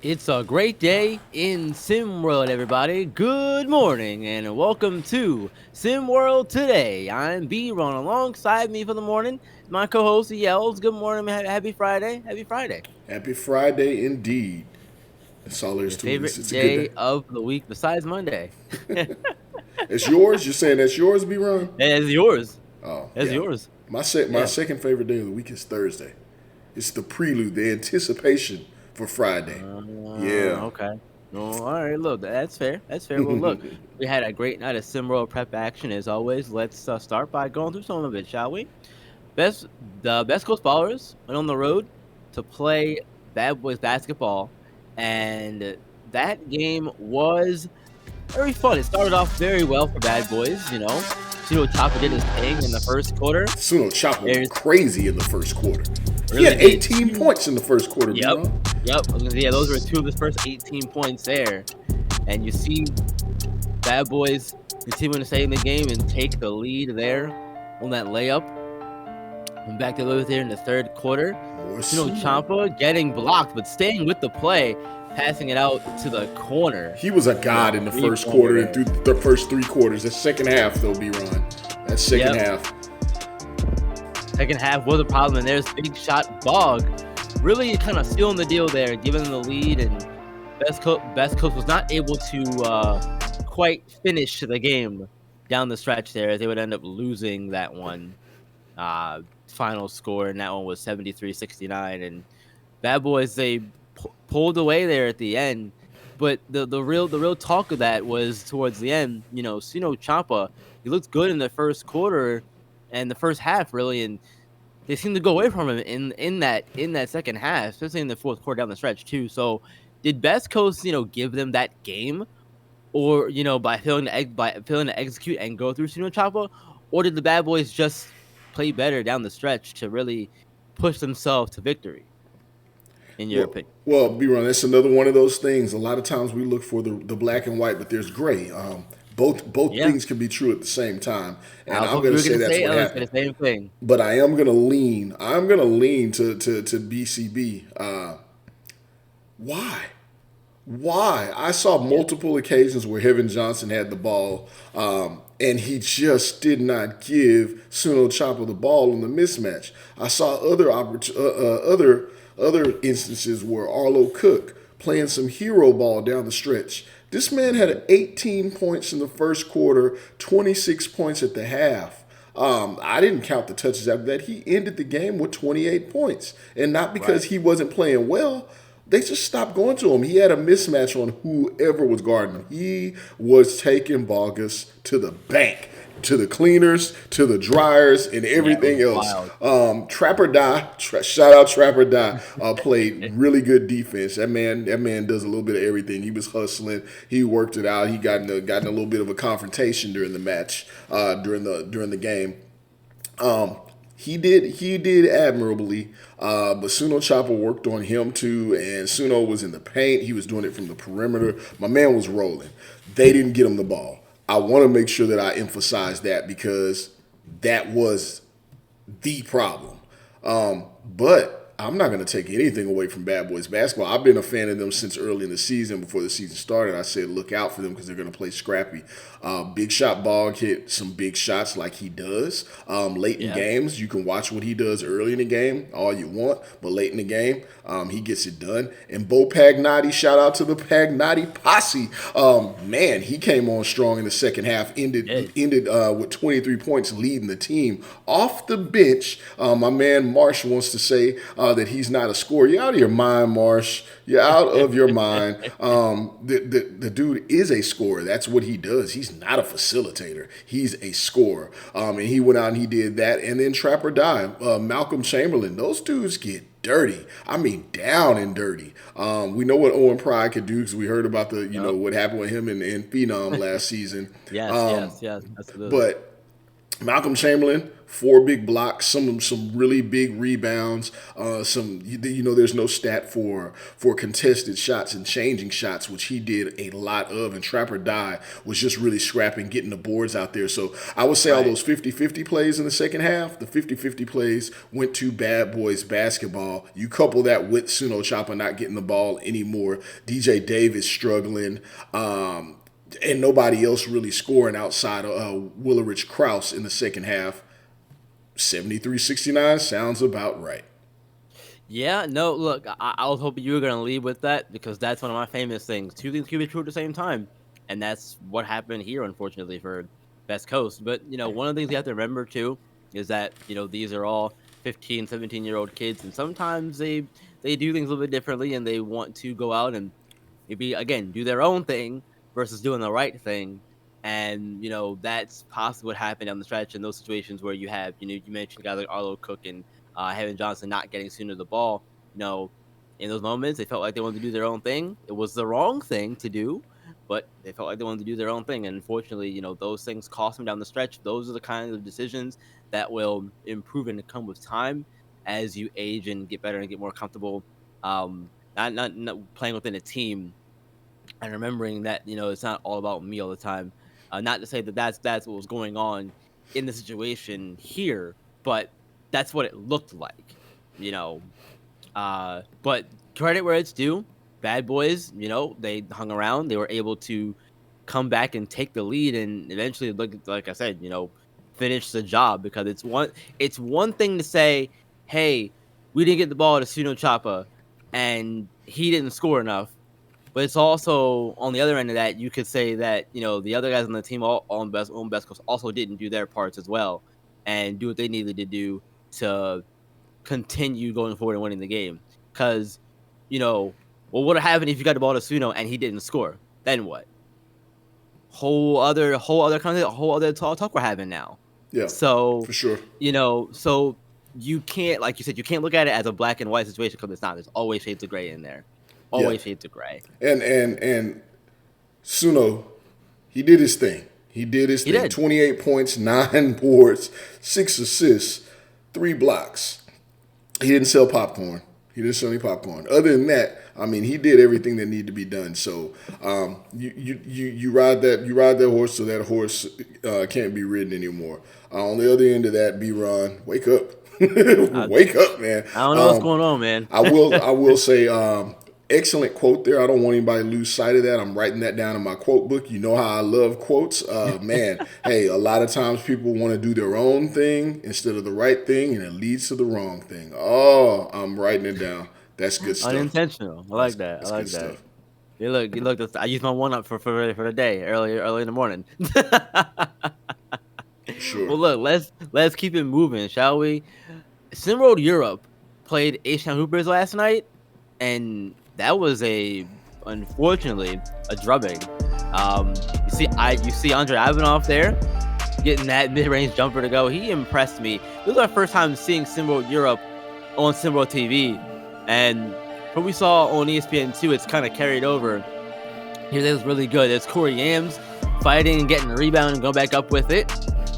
It's a great day in SimWorld, everybody. Good morning and welcome to SimWorld Today. I'm B-Ron. Alongside me for the morning, my co-host Yells. Good morning, happy Friday. Happy Friday. Happy Friday indeed. That's all there is Your to it. It's favorite a good day. day of the week besides Monday. It's yours? You're saying that's yours, B-Ron? It's yours. Oh, It's yeah. yours. My Yeah. second favorite day of the week is Thursday. It's the prelude, the anticipation for Friday. Yeah. Okay. Well, all right. Look, that's fair. That's fair. Well, look, we had a great night of SimWorld prep action as always. Let's start by going through some of it, shall we? Best the Best Coast Ballers went on the road to play Bad Boys basketball, and that game was very fun. It started off very well for Bad Boys. Chopper did his thing in the first quarter. Suno Chopper went There's crazy in the first quarter. He really had did 18 two. points in the first quarter, Yep, B-Ron. yep. I was gonna say, yeah, those were two of his first 18 points there, and you see Bad Boys continuing to stay in the game and take the lead there on that layup. And back to those there in the third quarter. More Suno. Champa getting blocked, but staying with the play, passing it out to the corner. He was a god in the first quarter and through the first three quarters. The second half, though, B-Ron. That second half. Second half was a problem, and there's big shot Bog really kind of sealing the deal there, giving them the lead, and Best Coast was not able to quite finish the game down the stretch there, as they would end up losing that one. Final score, and that one was 73-69, and Bad Boys, they pulled away there at the end. But the real talk of that was towards the end. Champa, he looked good in the first quarter and the first half really, and they seemed to go away from him in that second half, especially in the fourth quarter down the stretch too. So did Best Coast give them that game, or by failing to execute and go through Champa, or did the Bad Boys just play better down the stretch to really push themselves to victory, in your opinion? Well, B-Ron, that's another one of those things. A lot of times we look for the black and white, but there's gray. Both Yeah. things can be true at the same time, and I was I'm hoping going you to were say gonna that's say what I was gonna happened. say the same thing. But I am going to lean. I'm going to lean to BCB. Why? Why? I saw Yeah. multiple occasions where Heaven Johnson had the ball, and he just did not give Suno Chopper the ball in the mismatch. I saw other instances where Arlo Cook playing some hero ball down the stretch. This man had 18 points in the first quarter, 26 points at the half. I didn't count the touches after that. He ended the game with 28 points. And not because Right. he wasn't playing well, they just stopped going to him. He had a mismatch on whoever was guarding him. He was taking Bogus to the bank, to the cleaners, to the dryers, and Yeah, it was everything else. wild. Trapper Die, shout out Trapper Die, played really good defense. That man does a little bit of everything. He was hustling. He worked it out. He got in a little bit of a confrontation during the match, during the game. He did admirably, but Suno Chopper worked on him too, and Suno was in the paint. He was doing it from the perimeter. My man was rolling. They didn't get him the ball. I want to make sure that I emphasize that because that was the problem. But I'm not going to take anything away from Bad Boys basketball. I've been a fan of them since early in the season. Before the season started, I said look out for them because they're going to play scrappy. Big Shot Bog hit some big shots like he does late in Yeah. games. You can watch what he does early in the game all you want, but late in the game, he gets it done. And Bo Pagnotti, shout out to the Pagnotti posse. Man, he came on strong in the second half. Did. Ended with 23 points, leading the team off the bench. My man Marsh wants to say that he's not a scorer. You're out of your mind, Marsh. You're out of your mind. The dude is a scorer. That's what he does. He's not a facilitator. He's a scorer. And he went out and he did that. And then Trapper Die, Malcolm Chamberlain. Those dudes get dirty. I mean, down and dirty. We know what Owen Pride could do because we heard about Yep. what happened with him in Phenom last season. Yes. Yes. Yes. Absolutely. But Malcolm Chamberlain, 4 big blocks, some really big rebounds. There's no stat for contested shots and changing shots, which he did a lot of. And Trapper Die was just really scrapping, getting the boards out there. So I would say all Right. those 50-50 plays in the second half, the 50-50 plays went to Bad Boys basketball. You couple that with Suno Chopper not getting the ball anymore, DJ Davis struggling. And nobody else really scoring outside of Willerich Krause in the second half. 73-69 sounds about right. Yeah, no, look, I was hoping you were gonna lead with that because that's one of my famous things. Two things can be true at the same time, and that's what happened here, unfortunately, for Best Coast. But one of the things you have to remember too is that these are all 15, 17-year-old kids, and sometimes they do things a little bit differently, and they want to go out and maybe again do their own thing versus doing the right thing. And that's possibly what happened on the stretch in those situations where you have you mentioned guys like Arlo Cook and Heaven Johnson not getting sooner the ball. You know, in those moments they felt like they wanted to do their own thing. It was the wrong thing to do, but they felt like they wanted to do their own thing. And unfortunately, those things cost them down the stretch. Those are the kinds of decisions that will improve and come with time as you age and get better and get more comfortable. Not playing within a team and remembering that it's not all about me all the time. Not to say that that's what was going on in the situation here, but that's what it looked like. You know, but credit where it's due. Bad Boys, they hung around. They were able to come back and take the lead, and eventually, like I said, finish the job because it's one thing to say, hey, we didn't get the ball to Suno Chapa, and he didn't score enough. But it's also on the other end of that, you could say that the other guys on the team all on Best Coast also didn't do their parts as well, and do what they needed to do to continue going forward and winning the game. Because what would have happened if you got the ball to Suno and he didn't score? Then what? Whole other content, whole other talk we're having now. Yeah, So for sure. so you can't, like you said, you can't look at it as a black and white situation because it's not. There's always shades of gray in there. Yeah, Always shades of gray. and Suno, he did his thing. He did his He thing. did. 28 points, 9 boards, 6 assists, 3 blocks. He didn't sell popcorn. He didn't sell any popcorn. Other than that, I mean, he did everything that needed to be done. So you ride that horse so that horse can't be ridden anymore. On the other end of that, B-Ron, wake up, I, wake up, man. I don't know what's going on, man. I will say excellent quote there. I don't want anybody to lose sight of that. I'm writing that down in my quote book. You know how I love quotes. Man, hey, a lot of times people want to do their own thing instead of the right thing, and it leads to the wrong thing. Oh, I'm writing it down. That's good stuff. Unintentional. I like that. I That's like good that. stuff. You look. I used my one up for the day early in the morning. For sure. Well, look, let's keep it moving, shall we? SimWorld Europe played Asian Hoopers last night, and that was unfortunately a drubbing. You see Andre Ivanov there getting that mid-range jumper to go. He impressed me. This was our first time seeing SimWorld Europe on SimWorld TV, and from what we saw on ESPN2, it's kind of carried over. Here, that was really good. There's Corey Yams fighting and getting a rebound and going back up with it,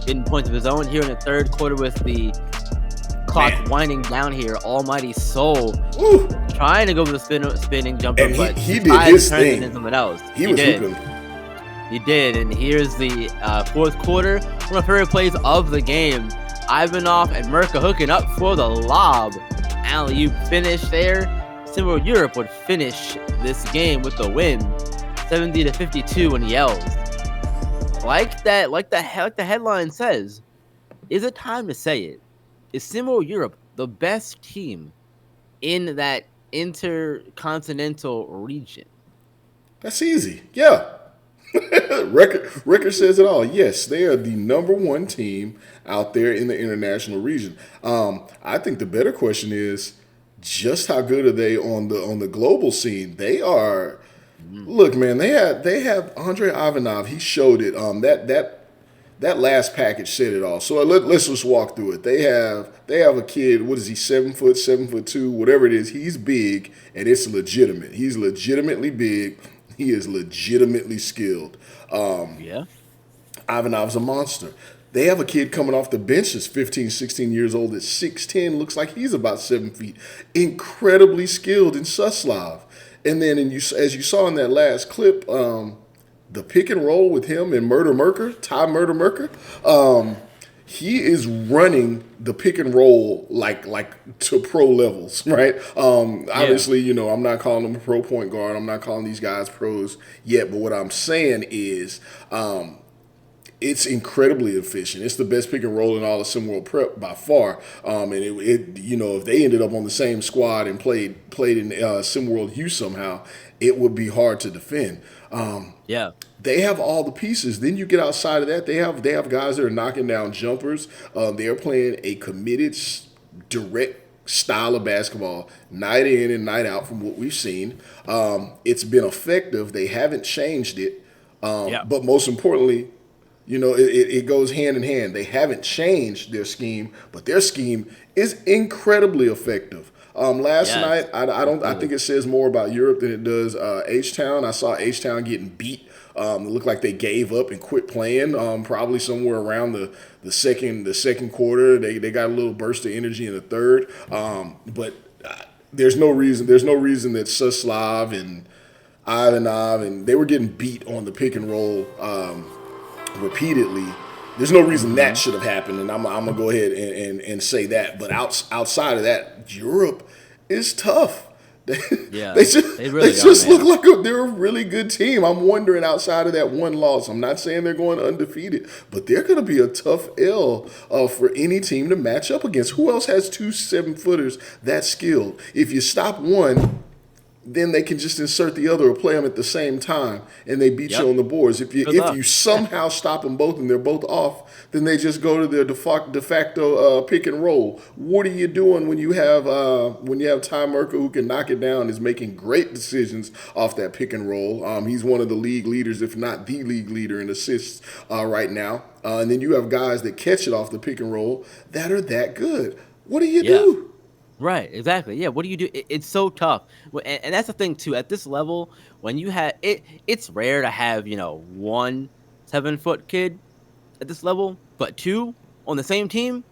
getting points of his own here in the third quarter with the clock winding down here. Almighty Soul Woo. trying to go with the spinning jumper, And but he did his thing. into something else. He was did. hooping. He did, and here's the fourth quarter. One of my favorite plays of the game. Ivanov and Merka hooking up for the lob. Alley-oop finish there. SimWorld Europe would finish this game with the win, 70-52 in yells. Like the headline says, is it time to say it? Is SimWorld Europe the best team in that intercontinental region? That's easy. Yeah. Record says it all. Yes, they are the number one team out there in the international region. I think the better question is just how good are they on the global scene? They are. Look, man, they have Andre Ivanov. He showed it. That last package said it all. So let's just walk through it. They have a kid. What is he? 7 foot, 7'2", whatever it is. He's big, and it's legitimate. He's legitimately big. He is legitimately skilled. Yeah. Ivanov's a monster. They have a kid coming off the bench that's 15, 16 years old, that's 6'10", looks like he's about 7 feet. Incredibly skilled in Suslav. And then as you saw in that last clip, the pick and roll with him and Ty Murder Merker, he is running the pick and roll like to pro levels, right? Obviously, I'm not calling him a pro point guard. I'm not calling these guys pros yet. But what I'm saying is, it's incredibly efficient. It's the best pick and roll in all of SimWorld Prep by far. And if they ended up on the same squad and played in SimWorld Hoops somehow, it would be hard to defend. Yeah. They have all the pieces. Then you get outside of that, they have guys that are knocking down jumpers. They are playing a committed, direct style of basketball night in and night out from what we've seen. It's been effective. They haven't changed it. But most importantly, it goes hand in hand. They haven't changed their scheme, but their scheme is incredibly effective. Last night, I think it says more about Europe than it does H-Town. I saw H-Town getting beat. It looked like they gave up and quit playing. Probably somewhere around the second quarter, they got a little burst of energy in the third. But there's no reason that Suslav and Ivanov, and they were getting beat on the pick and roll repeatedly. There's no reason that should have happened, and I'm gonna go ahead and say that. But outside of that, Europe is tough. They just look like they're a really good team. I'm wondering, outside of that one loss, I'm not saying they're going undefeated, but they're going to be a tough L for any team to match up against. Who else has 2 7-footers that skilled? If you stop one, then they can just insert the other or play them at the same time, and they beat you on the boards. If you somehow stop them both and they're both off, then they just go to their de facto pick and roll. What are you doing when you have Ty Merker, who can knock it down, is making great decisions off that pick and roll? He's one of the league leaders, if not the league leader in assists right now. And then you have guys that catch it off the pick and roll that are that good. What do you do? Right, exactly. Yeah, what do you do? It's so tough. And that's the thing, too. At this level, when you have it, it's rare to have, 1 7-foot kid at this level, but 2 on the same team.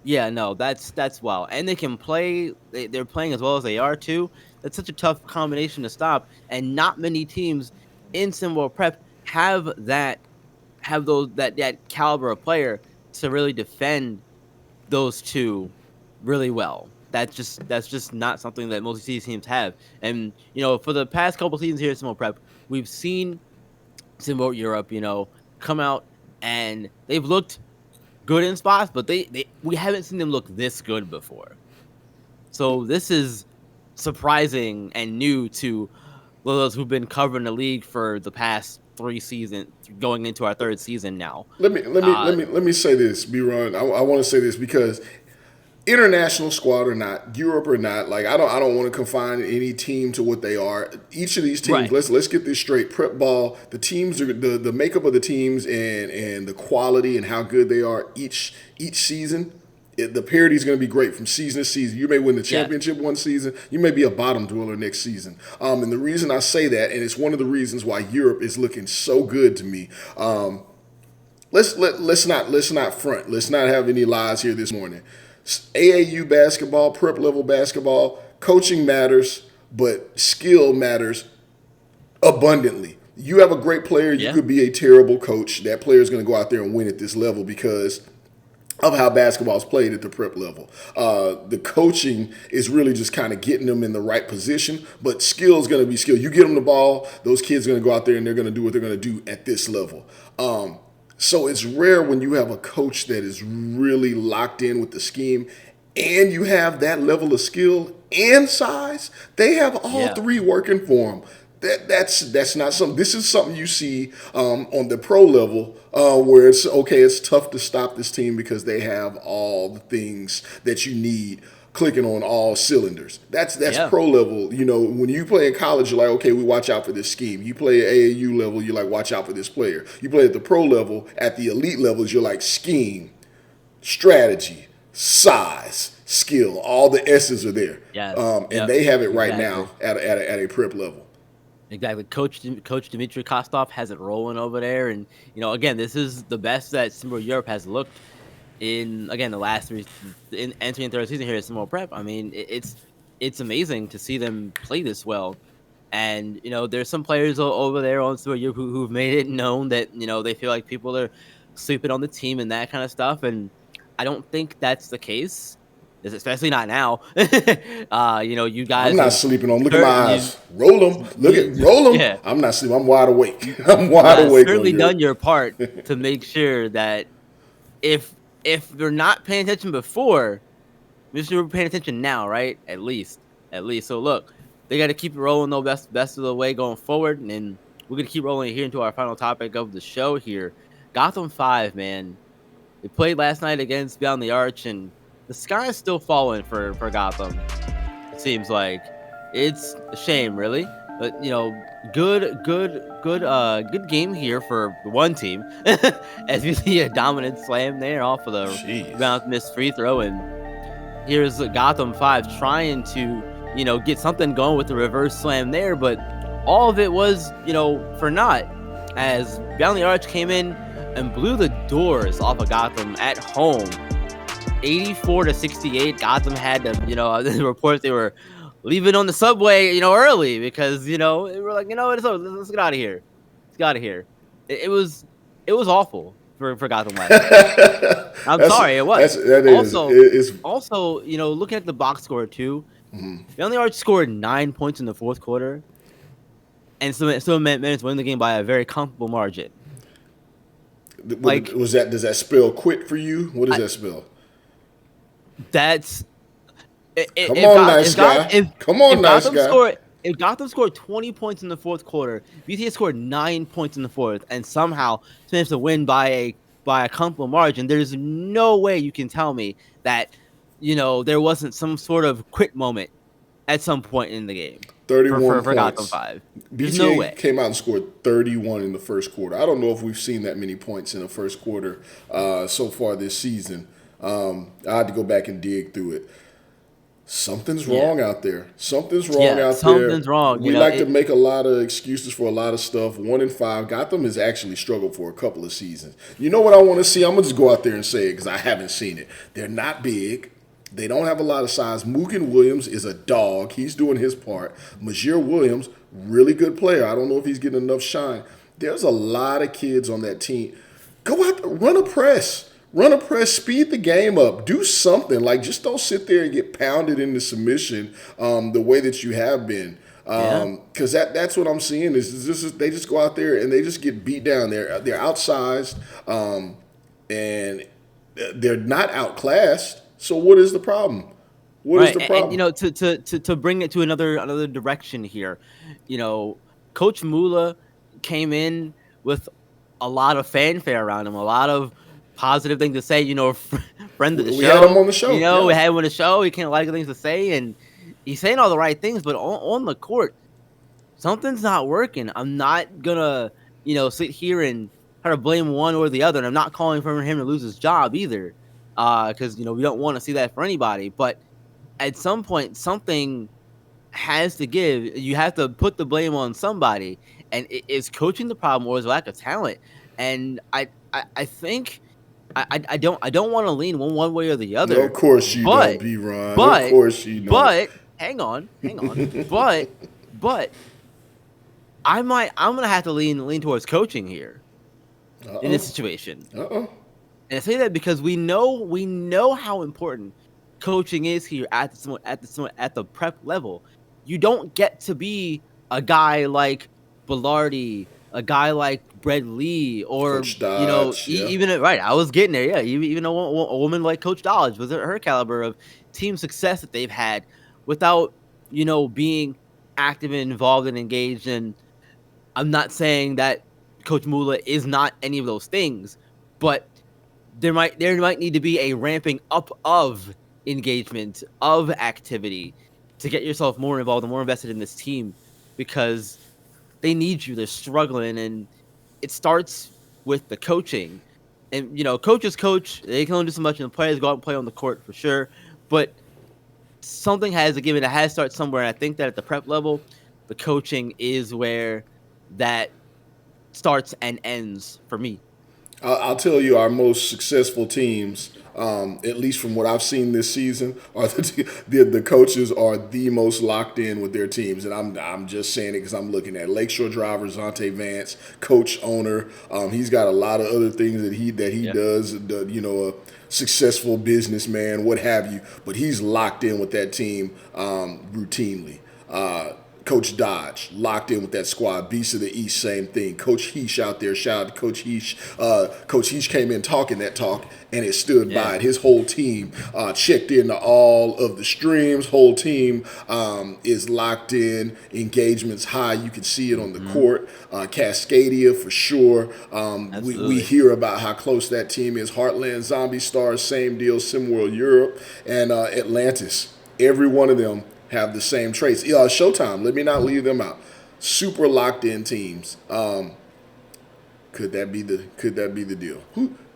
Yeah, no, that's wow. And they can play. They're playing as well as they are, too. That's such a tough combination to stop. And not many teams in SimWorld Prep have that caliber of player to really defend those 2 really well. That's just not something that most of these teams have. And, for the past couple seasons here at SimWorld Prep, we've seen SimWorld Europe, come out, and they've looked good in spots, but we haven't seen them look this good before. So this is surprising and new to those who've been covering the league for the past 3 seasons, going into our 3rd season now. Let me say this, B-Ron. I want to say this because international squad or not, Europe or not, like I don't want to confine any team to what they are. Each of these teams, let's get this straight. Prep ball, the teams are the makeup of the teams and the quality and how good they are each season. The parity is going to be great from season to season. You may win the championship one season. You may be a bottom dweller next season. And the reason I say that, and it's one of the reasons why Europe is looking so good to me. Let's not front. Let's not have any lies here this morning. AAU basketball, prep level basketball, coaching matters, but skill matters abundantly. You have a great player, you could be a terrible coach. That player is going to go out there and win at this level because of how basketball is played at the prep level. The coaching is really just kind of getting them in the right position, but skill is going to be skill. You get them the ball, those kids are going to go out there and they're going to do what they're going to do at this level. So it's rare when you have a coach that is really locked in with the scheme and you have that level of skill and size. They have all 3 working for them. That's not something. This is something you see on the pro level where it's tough to stop this team because they have all the things that you need clicking on all cylinders. That's pro level. When you play in college, you're like, okay, we watch out for this scheme. You play at AAU level, you're like, watch out for this player. You play at the pro level, at the elite levels, you're like scheme, strategy, size, skill. All the S's are there. And they have it right now at a prep level. Exactly. Coach Dmitry Kostov has it rolling over there, and again, this is the best that SimWorld Europe has looked in, again, the last three in entering third season here at SimWorld Prep. I mean, it's amazing to see them play this well. And there's some players over there on SimWorld Europe who've made it known that they feel like people are sleeping on the team and that kind of stuff. And I don't think that's the case, especially not now. You I'm guys not have sleeping on. Look at my eyes. Roll them. Roll them. yeah. I'm not sleeping. I'm wide awake. I'm You wide guys awake on certainly you. done your part to make sure that if they're not paying attention before, we're paying attention now, right? At least. So look, they got to keep it rolling though, best of the way going forward, and we're gonna keep rolling here into our final topic of the show here. Gotham 5, man. They played last night against Beyond the Arch, and the sky is still falling for Gotham. It seems like it's a shame, really. But good game here for one team. As we see a dominant slam there off of the rebound missed free throw, and here's Gotham 5 trying to get something going with the reverse slam there, but all of it was for naught, as Beyond the Arch came in and blew the doors off of Gotham at home. 84-68. Gotham had to, the reports they were leaving on the subway, early because, they were like, let's get out of here. Let's get out of here. It was awful for Gotham last night. I'm sorry, it was. Also, looking at the box score too, they only already scored 9 points in the fourth quarter, and still managed to win the game by a very comfortable margin. Does that spell quit for you? What does that spell? That's Come on, nice guy. If Gotham scored 20 points in the fourth quarter, BTA scored 9 points in the fourth, and somehow managed to win by a comfortable margin, there's no way you can tell me that there wasn't some sort of quit moment at some point in the game. 31 for Gotham 5. There's BTA no way. Came out and scored 31 in the first quarter. I don't know if we've seen that many points in the first quarter so far this season. I had to go back and dig through it. Something's wrong out there. Something's wrong. We like to make a lot of excuses for a lot of stuff. 1-5. Gotham has actually struggled for a couple of seasons. You know what I want to see? I'm going to just go out there and say it because I haven't seen it. They're not big. They don't have a lot of size. Mugen Williams is a dog. He's doing his part. Majir Williams, really good player. I don't know if he's getting enough shine. There's a lot of kids on that team. Go out there, run a press. Speed the game up. Do something. Just don't sit there and get pounded into submission the way that you have been. Because that's what I'm seeing is they just go out there and they just get beat down. They're outsized and they're not outclassed. So what is the problem? What is the problem? And, to bring it to another direction here, Coach Mula came in with a lot of fanfare around him, a lot of positive things to say. Friend of the show. We had him on the show. We had him on the show. He can't like things to say, and he's saying all the right things. But on the court, something's not working. I'm not gonna sit here and try to blame one or the other. And I'm not calling for him to lose his job either. Because we don't want to see that for anybody, but at some point something has to give. You have to put the blame on somebody, and is coaching the problem or is lack of talent? And I think I don't want to lean one way or the other. No, of course you don't, B-Ron. Of course you don't. But hang on. but I'm gonna have to lean towards coaching here in this situation. And I say that because we know how important coaching is here at the prep level. You don't get to be a guy like Bellardi, a guy like Brett Lee, or Dodge, even right. I was getting there. Yeah, even a woman like Coach Dodge was her caliber of team success that they've had without being active and involved and engaged. And I'm not saying that Coach Mula is not any of those things, but there might need to be a ramping up of engagement, of activity, to get yourself more involved and more invested in this team, because they need you. They're struggling, and it starts with the coaching. And coaches coach. They can only do so much, and the players go out and play on the court for sure. But something has to give, and it has to start somewhere. And I think that at the prep level, the coaching is where that starts and ends for me. I'll tell you, our most successful teams, at least from what I've seen this season, are the coaches are the most locked in with their teams, and I'm just saying it because I'm looking at Lakeshore driver Zonte Vance, coach owner. He's got a lot of other things that he Yeah. does. A successful businessman, what have you, but he's locked in with that team routinely. Coach Dodge locked in with that squad. Beast of the East, same thing. Coach Heesh out there, shout out to Coach Heesh. Coach Heesh came in talking that talk, and it stood by Yeah. it. His whole team checked into all of the streams. Whole team is locked in. Engagement's high. You can see it on the Hmm. court. Cascadia for sure. We Absolutely. hear about how close that team is. Heartland Zombie Stars, same deal. SimWorld Europe and Atlantis. Every one of them have the same traits. Showtime, let me not leave them out. Super locked in teams. Could that be the deal?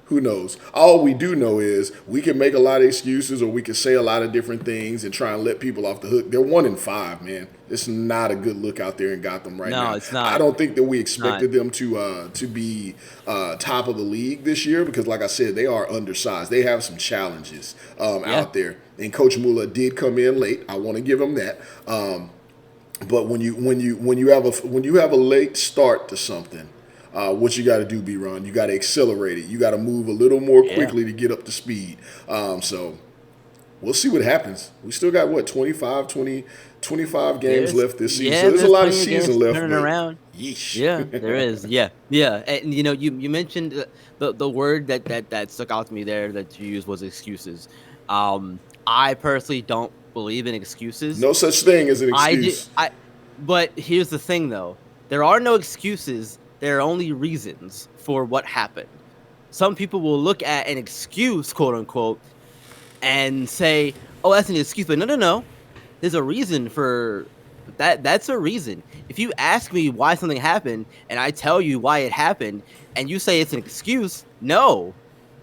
Who knows? All we do know is we can make a lot of excuses or we can say a lot of different things and try and let people off the hook. They're 1-5, man. It's not a good look out there in Gotham right No, now. it's I not. don't think that we It's not. expected them to be top of the league this year because, like I said, they are undersized. They have some challenges Yeah. out there. And Coach Mula did come in late. I want to give him that. But when you have a late start to something, what you got to do, B-Ron, you got to accelerate it. You got to move a little more Yeah. quickly to get up to speed. So we'll see what happens. We still got, 25 games There's left this season. So yeah, there's a there's lot of plenty of games season to left, turn it but around. yeesh. Yeah, there is. Yeah, yeah. And you mentioned the word that stuck out to me there that you used was excuses. I personally don't believe in excuses. No such thing as an I do. excuse. But here's the thing, though. There are no excuses. There are only reasons for what happened. Some people will look at an excuse, quote unquote, and say, "Oh, that's an excuse." But no, no, no. There's a reason for that. That's a reason. If you ask me why something happened and I tell you why it happened and you say it's an excuse, no.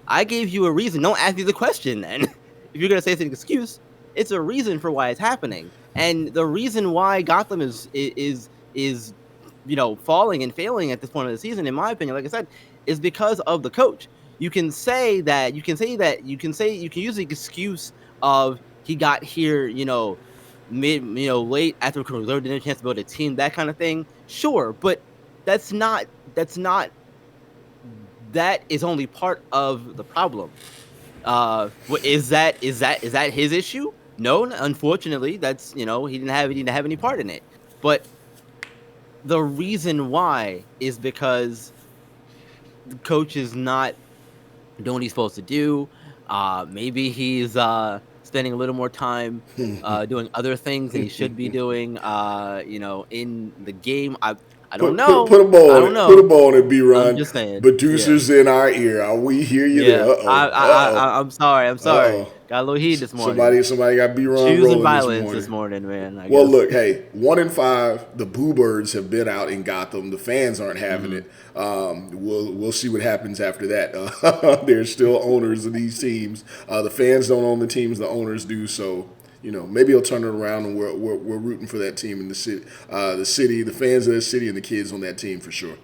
I gave you a reason. Don't ask me the question then. If you're gonna say it's an excuse, it's a reason for why it's happening. And the reason why Gotham is falling and failing at this point of the season, in my opinion, like I said, is because of the coach. You can use the excuse of he got here, late after Reserve didn't have a chance to build a team, that kind of thing. Sure, but that's not that's not that is only part of the problem. Is that his issue? No, unfortunately, that's he didn't have any part in it. But the reason why is because the coach is not doing what he's supposed to do. Maybe he's spending a little more time doing other things that he should be doing. In the game. I don't Put know. put a bow I on don't it. Put a know. bow on it, B I'm Run. just saying. Yeah. Producers in our ear. We hear you there. Yeah, Uh oh. Uh oh. I'm sorry. I'm Uh sorry. oh. Got a little heat this morning. Somebody got B Run Choosing rolling this violence this morning. morning, man. I Well, guess. look, hey, 1-5. The Boo Birds have been out in Gotham. The fans aren't having Hmm. it. We'll see what happens after that. There's still owners of these teams. The fans don't own the teams. The owners do. So maybe he'll turn it around, and we're rooting for that team in the city. The fans of that city, and the kids on that team for sure.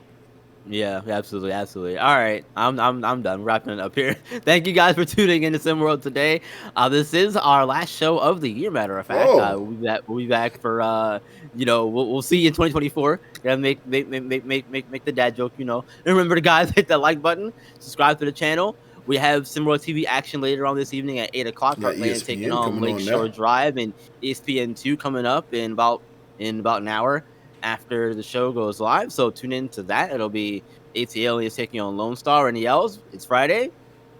Yeah, absolutely, absolutely. All right, I'm done wrapping it up here. Thank you guys for tuning into SimWorld today. This is our last show of the year. Matter of fact, Oh, we'll be back for we'll see you in 2024. Gotta make the dad joke. And remember, guys, hit that like button, subscribe to the channel. We have SimWorld TV action later on this evening at 8 o'clock. got Heartland taking ESPN on coming on now. Lakeshore Drive, and ESPN2 coming up in about an hour after the show goes live. So tune in to that. It'll be ATL is taking on Lone Star and the L's. It's Friday.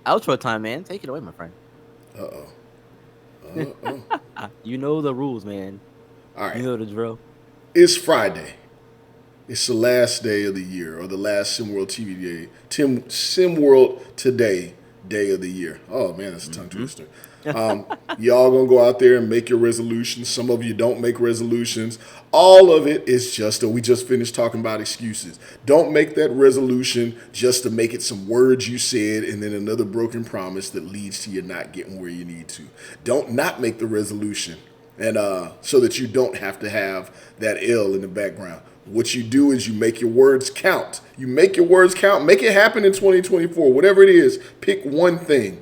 Outro time, man. Take it away, my friend. Uh oh. Uh oh. You know the rules, man. All You right. know the drill. It's Friday. It's the last day of the year, or the last SimWorld TV day. SimWorld Today day of the year. Oh man, that's a tongue twister. Y'all gonna go out there and make your resolutions. Some of you don't make resolutions. All of it is just we just finished talking about excuses. Don't make that resolution just to make it some words you said and then another broken promise that leads to you not getting where you need to. Don't not make the resolution and so that you don't have to have that L in the background. What you do is you make your words count. You make your words count. Make it happen in 2024. Whatever it is, pick one thing,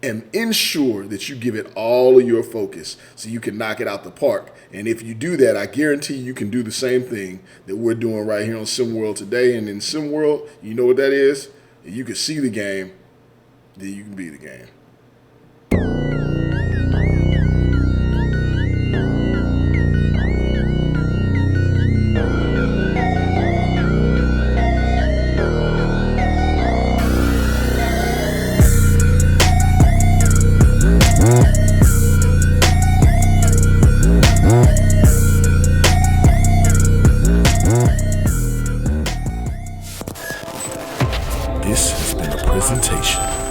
and ensure that you give it all of your focus so you can knock it out the park. And if you do that, I guarantee you can do the same thing that we're doing right here on SimWorld today. And in SimWorld, you know what that is? You can see the game, then you can be the game. This has been a presentation